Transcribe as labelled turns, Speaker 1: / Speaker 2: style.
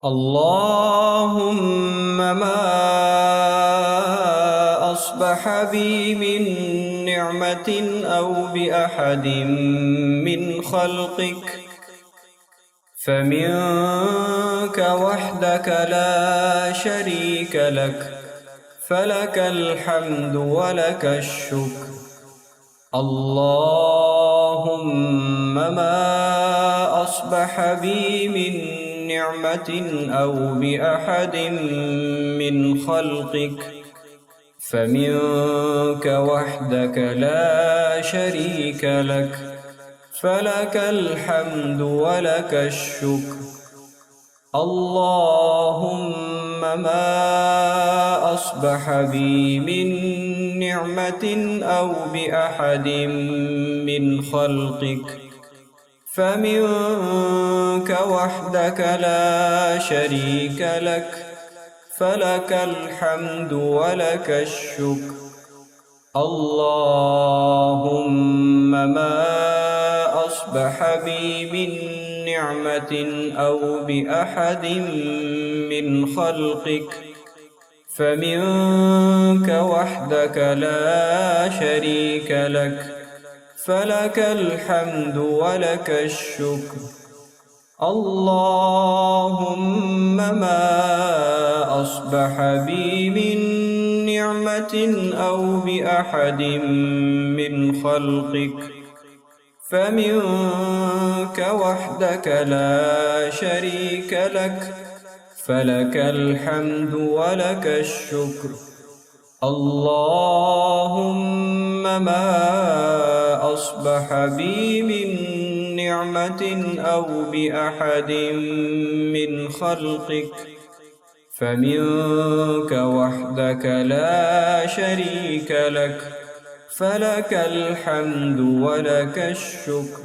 Speaker 1: اللهم ما أصبح بي من نعمة أو بأحد من خلقك فمنك وحدك لا شريك لك، فلك الحمد ولك الشكر. اللهم ما أصبح بي من نعمة أو بأحد من خلقك فمنك وحدك لا شريك لك، فلك الحمد ولك الشكر. اللهم ما أصبح بي من نعمة أو بأحد من خلقك فمنك وحدك لا شريك لك، فلك الحمد ولك الشكر. اللهم ما أصبح بي من نعمة أو بأحد من خلقك فمنك وحدك لا شريك لك، فلك الحمد ولك الشكر. اللهم ما أصبح بي من نعمة أو بأحد من خلقك فمنك وحدك لا شريك لك، فلك الحمد ولك الشكر. اللهم ما أصبح بي من نعمة أو بأحد من خلقك فمنك وحدك لا شريك لك، فلك الحمد ولك الشكر.